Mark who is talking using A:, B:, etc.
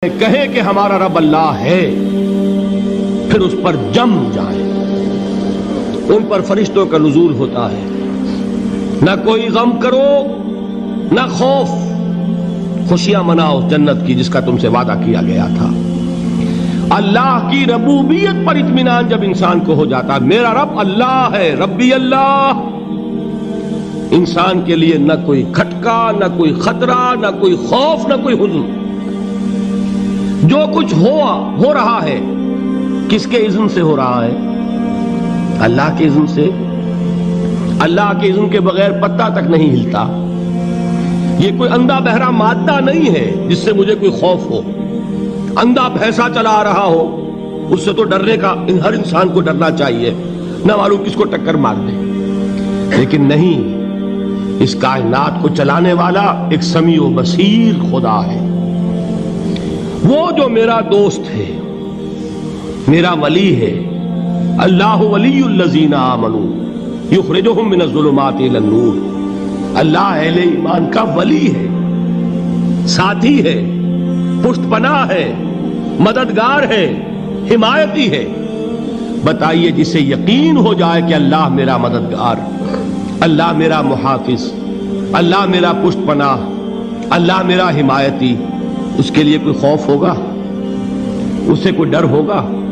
A: کہیں کہ ہمارا رب اللہ ہے، پھر اس پر جم جائیں۔ ان پر فرشتوں کا نزول ہوتا ہے، نہ کوئی غم کرو نہ خوف، خوشیاں مناؤ جنت کی جس کا تم سے وعدہ کیا گیا تھا۔ اللہ کی ربوبیت پر اطمینان جب انسان کو ہو جاتا ہے، میرا رب اللہ ہے، ربی اللہ، انسان کے لیے نہ کوئی کھٹکا، نہ کوئی خطرہ، نہ کوئی خوف، نہ کوئی حزن۔ جو کچھ ہو رہا ہے کس کے اذن سے ہو رہا ہے؟ اللہ کے اذن سے۔ اللہ کے اذن کے بغیر پتا تک نہیں ہلتا۔ یہ کوئی اندھا بہرا مادہ نہیں ہے جس سے مجھے کوئی خوف ہو۔ اندھا بھینسا چلا آ رہا ہو اس سے تو ڈرنے کا ہر انسان کو ڈرنا چاہیے، نہ معلوم کس کو ٹکر مار دے۔ لیکن نہیں، اس کائنات کو چلانے والا ایک سمیع و بصیر خدا ہے۔ وہ جو میرا دوست ہے، میرا ولی ہے۔ اللہ ولی الذین آمنوا یخرجہم من الظلمات الی النور۔ اللہ اہل ایمان کا ولی ہے، ساتھی ہے، پشت پناہ ہے، مددگار ہے، حمایتی ہے۔ بتائیے جسے یقین ہو جائے کہ اللہ میرا مددگار، اللہ میرا محافظ، اللہ میرا پشت پناہ، اللہ میرا حمایتی، اس کے لیے کوئی خوف ہوگا؟ اس سے کوئی ڈر ہوگا؟